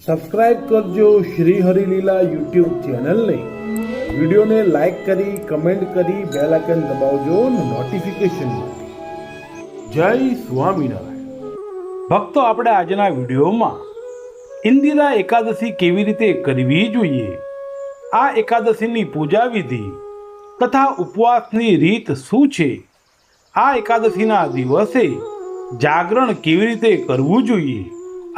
Subscribe કરજો Shri Harileela YouTube ચેનલને. વિડીયોને લાઈક કરી કમેન્ટ કરી બેલ આઇકન દબાવજો નોટિફિકેશન માટે. જય સ્વામિનારાયણ. ભક્તો, આપણે આજના વિડીયોમાં ઇન્દિરા એકાદશી કેવી રીતે કરવી જોઈએ, આ એકાદશીની પૂજા વિધિ તથા ઉપવાસની રીત શું છે, આ એકાદશીના દિવસે જાગરણ કેવી રીતે કરવું જોઈએ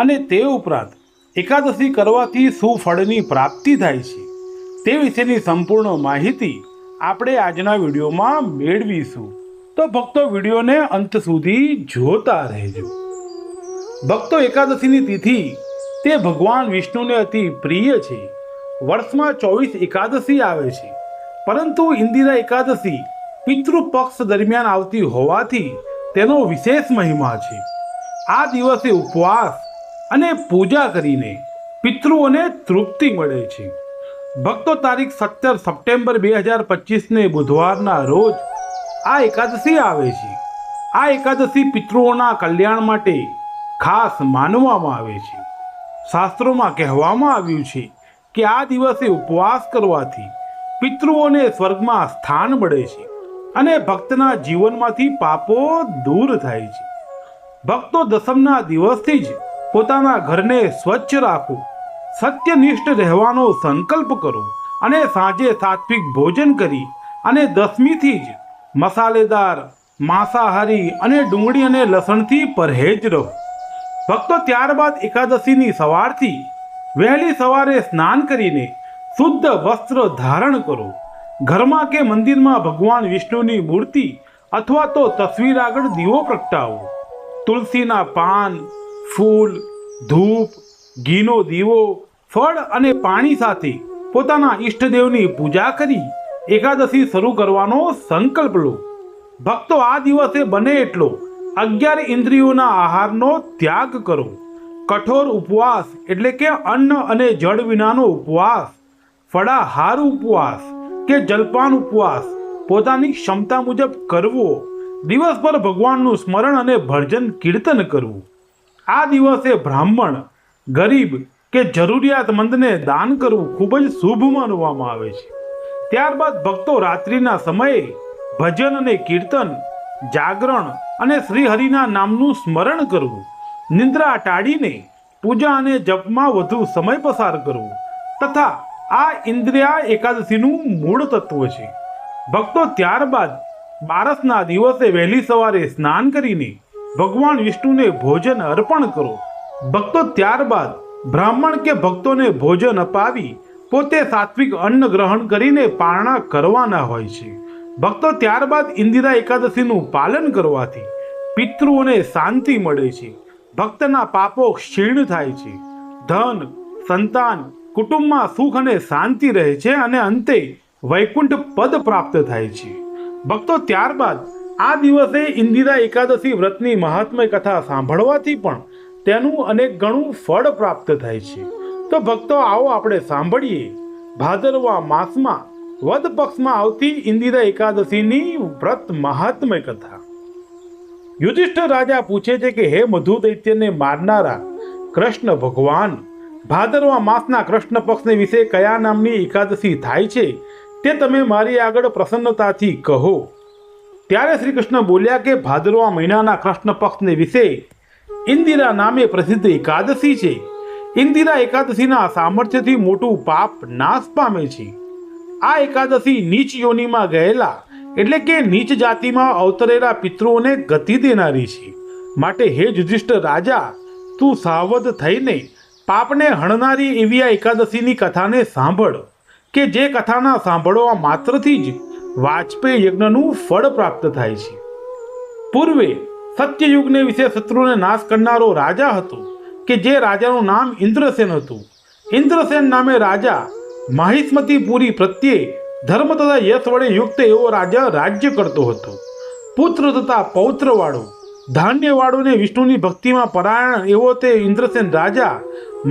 અને તે ઉપરાંત એકાદશી કરવાથી શું ફળની પ્રાપ્તિ થાય છે તે વિશેની સંપૂર્ણ માહિતી આપણે આજના વિડીયોમાં મેળવીશું. તો ભક્તો, વિડીયોને અંત સુધી જોતા રહેજો. ભક્તો, એકાદશીની તિથિ તે ભગવાન વિષ્ણુને અતિ પ્રિય છે. વર્ષમાં 24 એકાદશી આવે છે, પરંતુ ઇન્દિરા એકાદશી પિતૃપક્ષ દરમિયાન આવતી હોવાથી તેનો વિશેષ મહિમા છે. આ દિવસે ઉપવાસ અને પૂજા કરીને પિતૃઓને તૃપ્તિ મળે છે. ભક્તો, તારીખ 17 સપ્ટેમ્બર 2025 બુધવારના રોજ આ એકાદશી આવે છે. આ એકાદશી પિતૃઓના કલ્યાણ માટે ખાસ માનવામાં આવે છે. શાસ્ત્રોમાં કહેવામાં આવ્યું છે કે આ દિવસે ઉપવાસ કરવાથી પિતૃઓને સ્વર્ગમાં સ્થાન મળે છે અને ભક્તના જીવનમાંથી પાપો દૂર થાય છે. ભક્તો, દસમના દિવસથી જ પોતાના ઘરને સ્વચ્છ રાખો, સત્યનિષ્ઠ રહેવાનો સંકલ્પ કરો અને સાંજે સાત્વિક ભોજન કરી અને દસમીથી જ મસાલેદાર, માંસાહારી અને ડુંગળી અને લસણથી પરહેજ રહો. ભક્તો, ત્યારબાદ એકાદશીની સવારથી વહેલી સવારે સ્નાન કરીને શુદ્ધ વસ્ત્ર ધારણ કરો. ઘરમાં કે મંદિરમાં ભગવાન વિષ્ણુની મૂર્તિ અથવા તો તસવીર આગળ દીવો પ્રગટાવો. તુલસીના પાન, ફૂલ, ધૂપ, ઘીનો દીવો, ફળ અને પાણી સાથે પોતાના ઈષ્ટદેવની પૂજા કરી એકાદશી શરૂ કરવાનો સંકલ્પ લો. ભક્તો, આ દિવસે બને એટલો 11 ઇન્દ્રિયોના આહારનો ત્યાગ કરો. કઠોર ઉપવાસ એટલે કે અન્ન અને જળ વિનાનો ઉપવાસ, ફળાહાર ઉપવાસ કે જલપાન ઉપવાસ પોતાની ક્ષમતા મુજબ કરવો. દિવસભર ભગવાનનું સ્મરણ અને ભજન કીર્તન કરવું. આ દિવસે બ્રાહ્મણ, ગરીબ કે જરૂરિયાતમંદને દાન કરવું ખૂબ જ શુભ માનવામાં આવે છે. ત્યારબાદ ભક્તો, રાત્રિના સમયે ભજન અને કીર્તન, જાગરણ અને શ્રી હરિના નામનું સ્મરણ કરવું. નિંદ્રા ટાળીને પૂજા અને જપમાં વધુ સમય પસાર કરવો તથા આ ઇન્દ્રિયા એકાદશીનું મૂળ તત્વ છે. ભક્તો, ત્યારબાદ બારસના દિવસે વહેલી સવારે સ્નાન કરીને ભગવાન વિષ્ણુને ભોજન અર્પણ કરો. ભક્તો, ત્યારબાદ બ્રાહ્મણ કે ભક્તોને ભોજન અપાવી પોતે સાત્વિક અન્ન ગ્રહણ કરીને પારણા કરવાના હોય છે. ભક્તો, ત્યારબાદ ઇન્દિરા એકાદશીનું પાલન કરવાથી પિતૃઓને શાંતિ મળે છે, ભક્તના પાપો ક્ષીણ થાય છે, ધન, સંતાન, કુટુંબમાં સુખ અને શાંતિ રહે છે અને અંતે વૈકુંઠ પદ પ્રાપ્ત થાય છે. ભક્તો, ત્યારબાદ આ દિવસે ઇન્દિરા એકાદશી વ્રતની મહાત્મય કથા સાંભળવાથી પણ તેનું અનેક ગણું ફળ પ્રાપ્ત થાય છે. તો ભક્તો, આવો આપણે સાંભળીએ ભાદરવા માસમાં વદ પક્ષમાં આવતી ઇન્દિરા એકાદશીની વ્રત મહાત્મય કથા. યુધિષ્ઠિર રાજા પૂછે છે કે હે મધુ દૈત્યને મારનારા કૃષ્ણ ભગવાન, ભાદરવા માસના કૃષ્ણ પક્ષને વિશે કયા નામની એકાદશી થાય છે તે તમે મારી આગળ પ્રસન્નતાથી કહો. ત્યારે શ્રી કૃષ્ણ બોલ્યા કે ભાદરવા મહિનાના કૃષ્ણ પક્ષને વિશે ઇન્દિરા નામે પ્રસિદ્ધ એકાદશી છે. ઇન્દિરા એકાદશીના સામર્થ્યથી મોટું પાપ નાશ પામે છે. આ એકાદશી નીચ યોનિમાં ગયેલા એટલે કે નીચ જાતિમાં અવતરેલા પિતૃઓને ગતિ દેનારી છે. માટે હે યુધિષ્ઠિર રાજા, તું સાવધ થઈને પાપને હણનારી એવી આ એકાદશીની કથાને સાંભળ કે જે કથાના સાંભળવા માત્રથી જ વાજપેયી યજ્ઞનું ફળ પ્રાપ્ત થાય છે. પૂર્વે સત્યયુગને વિશે શત્રુને નાશ કરનારો રાજા હતો કે જે રાજાનું નામ ઇન્દ્રસેન હતું. ઇન્દ્રસેન નામે રાજા માહિષ્મતીપુરી પ્રત્યે ધર્મ તથા યશ વડે યુક્ત એવો રાજા રાજ્ય કરતો હતો. પુત્ર તથા પૌત્રવાળો, ધાન્યવાળો ને વિષ્ણુની ભક્તિમાં પરાયણ એવો તે ઇન્દ્રસેન રાજા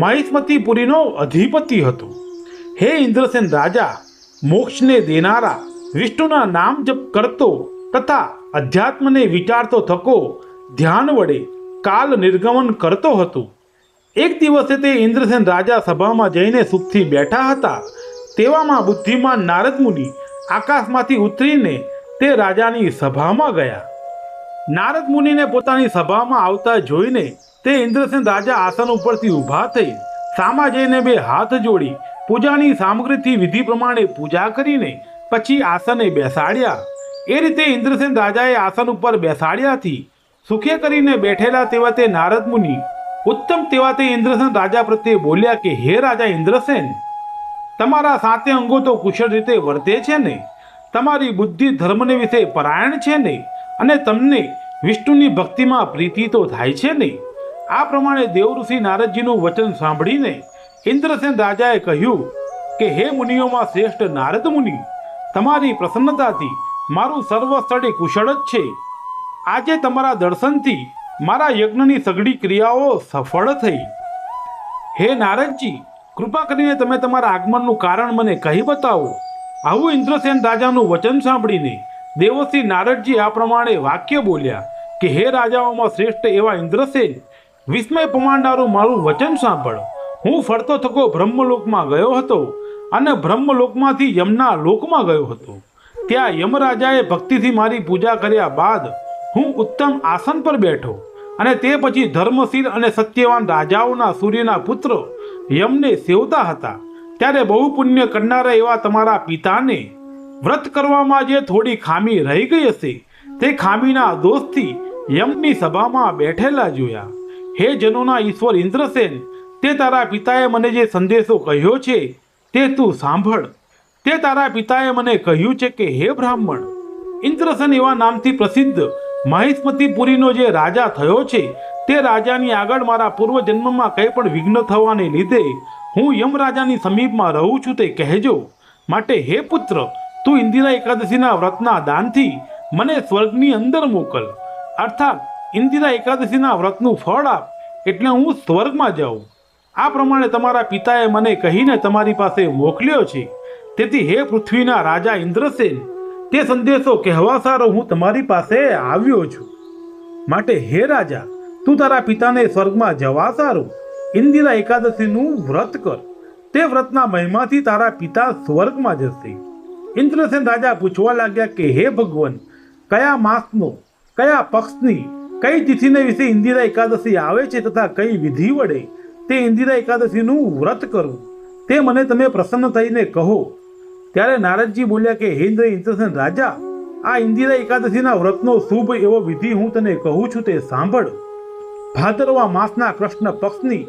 માહિષ્મતીપુરીનો અધિપતિ હતો. હે ઇન્દ્રસેન રાજા, મોક્ષને દેનારા વિષ્ણુના નામ જપ કરતો તથા અધ્યાત્મને વિચારતો થકો ધ્યાન વડે કાલ નિર્ગમન કરતો હતો. એક દિવસે તે ઇન્દ્રસેન રાજા સભામાં જઈને સુખથી બેઠા હતા. તેવામાં બુદ્ધિમાન નારદ મુનિ આકાશમાંથી ઉતરીને તે રાજાની સભામાં ગયા. નારદ મુનિને પોતાની સભામાં આવતા જોઈને તે ઇન્દ્રસેન રાજા આસન ઉપરથી ઊભા થઈ સામા જઈને બે હાથ જોડી પૂજાની સામગ્રીથી વિધિ પ્રમાણે પૂજા કરીને પછી આસને બેસાડ્યા. એ રીતે ઇન્દ્રસેન રાજાએ આસન ઉપર બેસાડ્યાથી સુખે કરીને બેઠેલા તેવા તે નારદ મુનિ ઉત્તમ તેવા તે ઇન્દ્રસેન રાજા પ્રત્યે બોલ્યા કે હે રાજા ઇન્દ્રસેન, તમારા સાતે અંગો તો કુશળ રીતે વર્તે છે ને, તમારી બુદ્ધિ ધર્મને વિશે પરાયણ છે ને, અને તમને વિષ્ણુની ભક્તિમાં પ્રીતિ તો થાય છે ને. આ પ્રમાણે દેવઋષિ નારદજીનું વચન સાંભળીને ઇન્દ્રસેન રાજાએ કહ્યું કે હે મુનિઓમાં શ્રેષ્ઠ નારદ મુનિ, તમારી પ્રસન્નતાથી મારું સર્વ સ્થળે કુશળ જ છે. આજે તમારા દર્શનથી મારા યજ્ઞની સઘળી ક્રિયાઓ સફળ થઈ. હે નારદજી, કૃપા કરીને તમે તમારા આગમનનું કારણ મને કહી બતાવો. આવું ઇન્દ્રસેન રાજાનું વચન સાંભળીને દેવર્ષિ નારદજી આ પ્રમાણે વાક્ય બોલ્યા કે હે રાજાઓમાં શ્રેષ્ઠ એવા ઇન્દ્રસેન, વિસ્મય પમાડનારું મારું વચન સાંભળ. હું ફરતો થકો બ્રહ્મલોકમાં ગયો હતો અને બ્રહ્મલોકમાંથી યમના લોકમાં ગયો હતો. ત્યાં યમરાજાએ ભક્તિથી મારી પૂજા કર્યા બાદ હું ઉત્તમ આસન પર બેઠો અને તે પછી ધર્મશીલ અને સત્યવાન રાજાઓના સૂર્યના પુત્ર યમને સેવતા હતા. ત્યારે બહુ પુણ્ય કરનારા એવા તમારા પિતાને વ્રત કરવામાં જે થોડી ખામી રહી ગઈ હશે તે ખામીના દોષથી યમની સભામાં બેઠેલા જોયા. હે જનોના ઈશ્વર ઇન્દ્રસેન, તે તારા પિતાએ મને જે સંદેશો કહ્યો છે તે તું સાંભળ. તે તારા પિતાએ મને કહ્યું છે કે હે બ્રાહ્મણ, ઇન્દ્રસેન એવા નામથી પ્રસિદ્ધ મહિષ્મતીપુરીનો જે રાજા થયો છે તે રાજાની આગળ મારા પૂર્વજન્મમાં કંઈ પણ વિઘ્ન થવાને લીધે હું યમરાજાની સમીપમાં રહું છું તે કહેજો. માટે હે પુત્ર, તું ઇન્દિરા એકાદશીના વ્રતના દાનથી મને સ્વર્ગની અંદર મોકલ. અર્થાત ઇન્દિરા એકાદશીના વ્રતનું ફળ આપ એટલે હું સ્વર્ગમાં જાઉં. આ પ્રમાણે તમારા પિતાએ મને કહીને તમારી પાસે મોકલ્યો છે. તેથી હે પૃથ્વીના રાજા ઇન્દ્રસેન, તે સંદેશો કહેવા સારો હું તમારી પાસે આવ્યો છું. માટે હે રાજા, તું તારા પિતાને સ્વર્ગમાં જવા સારું ઇન્દિરા એકાદશીનું વ્રત કર. તે વ્રતના મહિમાથી તારા પિતા સ્વર્ગમાં જશે. ઇન્દ્રસેન રાજા પૂછવા લાગ્યા કે હે ભગવાન, કયા માસનો, કયા પક્ષની, કઈ તિથિને વિશે ઇન્દિરા એકાદશી આવે છે તથા કઈ વિધિ વડે તે ઇન્દિરા એકાદશીનું વ્રત કરવું તે મને તમે પ્રસન્ન થઈને કહો. ત્યારે નારદજી બોલ્યા કે હે ઇન્દ્રસેન રાજા, આ ઇન્દિરા એકાદશીના વ્રતનો શુભ એવો વિધિ હું તને કહું છું તે સાંભળ. ભાદરવા માસના કૃષ્ણ પક્ષની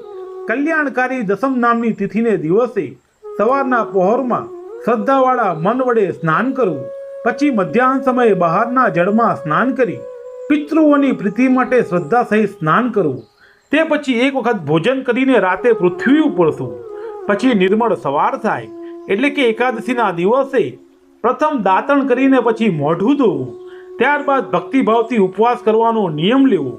કલ્યાણકારી દસમ નામની તિથિને દિવસે સવારના પહોરમાં શ્રદ્ધાવાળા મન વડે સ્નાન કરવું. પછી મધ્યાહન સમયે બહારના જળમાં સ્નાન કરી પિતૃઓની પ્રીતિ માટે શ્રદ્ધા સહિત સ્નાન કરવું. તે પછી એક વખત ભોજન કરીને રાતે પૃથ્વી ઉપર સૂવું. પછી નિર્મળ સવાર થાય એટલે કે એકાદશીના દિવસે પ્રથમ દાંતણ કરીને પછી મોઢું ધોવું. ત્યારબાદ ભક્તિભાવથી ઉપવાસ કરવાનો નિયમ લેવો.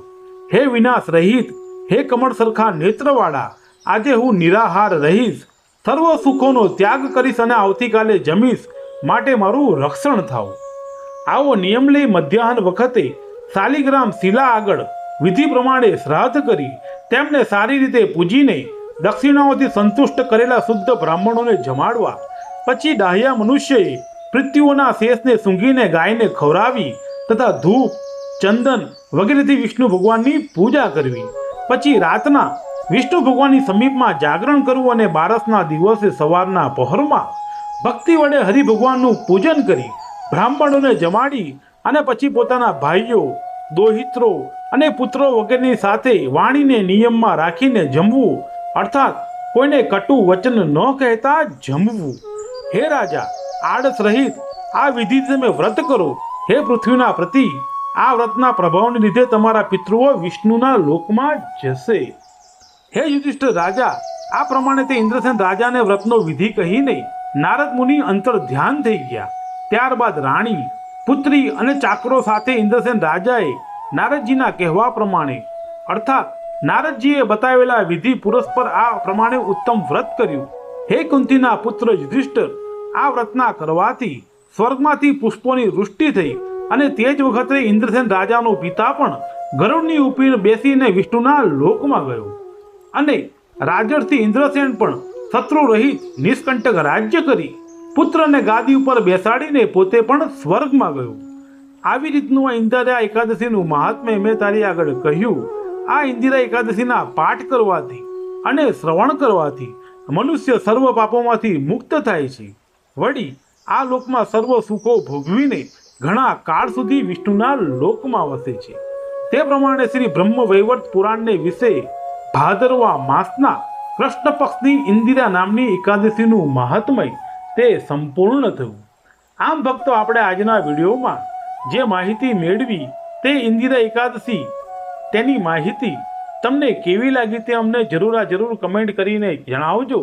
હે વિનાશ રહિત, હે કમળ સરખા નેત્રવાળા, આજે હું નિરાહાર રહીશ, સર્વ સુખોનો ત્યાગ કરીશ અને આવતીકાલે જમીશ, માટે મારું રક્ષણ થાવ. આવો નિયમ લઈ મધ્યાહન વખતે શાલિગ્રામ શિલા આગળ વિધિ પ્રમાણે શ્રાદ્ધ કરી તેમને સારી રીતે પૂજીને દક્ષિણાઓથી સંતુષ્ટ કરેલા શુદ્ધ બ્રાહ્મણોને જમાડવા. પછી ડાહ્યા મનુષ્યએ પૃથ્વીઓના શેષને સૂંઘીને ગાયને ખવડાવી તથા ધૂપ, ચંદન વગેરેથી વિષ્ણુ ભગવાનની પૂજા કરવી. પછી રાતના વિષ્ણુ ભગવાનની સમીપમાં જાગરણ કરવું અને બારસના દિવસે સવારના પહોરમાં ભક્તિ વડે હરિભગવાનનું પૂજન કરી બ્રાહ્મણોને જમાડી અને પછી પોતાના ભાઈઓ, દોહિત્રો અને પુત્રો વગેરેની સાથે વાણીને નિયમમાં રાખીને જમવું. અર્થાત કોઈને કટુ વચન ન કહેતા જમવું. હે રાજા, આળસ રહિત આ વિધિ તમે વ્રત કરો. હે પૃથ્વીના પ્રતિ, આ વ્રતના પ્રભાવને લીધે તમારા પિતૃઓ વિષ્ણુના લોકમાં જશે. હે યુધિષ્ઠિર રાજા, આ પ્રમાણે તે ઇન્દ્રસેન રાજાને વ્રતનો વિધિ કહીને નારદ મુનિ અંતર ધ્યાન થઈ ગયા. ત્યારબાદ રાણી, પુત્રી અને ચાકરો સાથે ઇન્દ્રસેન રાજાએ નારદજીના કહેવા પ્રમાણે અર્થાત નારદજીએ બતાવેલા વિધિ પુરસ્પર આ પ્રમાણે ઉત્તમ વ્રત કર્યું. હે કુંતીના પુત્ર યુધિષ્ઠિર, આ વ્રતના કરવાથી સ્વર્ગમાંથી પુષ્પોની વૃષ્ટિ થઈ અને તે જ વખતે ઇન્દ્રસેન રાજાનો પિતા પણ ગરુડની ઉપર બેસીને વિષ્ણુના લોકમાં ગયો અને રાજર્ષિ ઇન્દ્રસેન પણ શત્રુ રહિત નિષ્કંટક રાજ્ય કરી પુત્રને ગાદી ઉપર બેસાડીને પોતે પણ સ્વર્ગમાં ગયો. આવી રીતનું આ ઇન્દિરા એકાદશીનું મહાત્મ્ય મેં તારી આગળ કહ્યું. આ ઇન્દિરા એકાદશીના પાઠ કરવાથી અને શ્રવણ કરવાથી મનુષ્ય સર્વ પાપોમાંથી મુક્ત થાય છે. વળી આ લોકમાં સર્વ સુખો ભોગવીને ઘણા કાળ સુધી વિષ્ણુના લોકમાં વસે છે. તે પ્રમાણે શ્રી બ્રહ્મ વૈવર્ત પુરાણને વિશે ભાદરવા માસના કૃષ્ણ પક્ષની ઇન્દિરા નામની એકાદશીનું મહાત્મય તે સંપૂર્ણ થયું. આમ ભક્તો, આપણે આજના વિડીયોમાં જે માહિતી મેળવી તે ઇન્દિરા એકાદશી, તેની માહિતી તમને કેવી લાગી તે અમને જરૂર કમેન્ટ કરીને જણાવજો.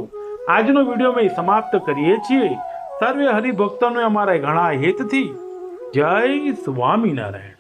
આજનો વિડીયો અમે સમાપ્ત કરીએ છીએ. સર્વે હરિભક્તોને અમારા ઘણા હેતથી જય સ્વામિનારાયણ.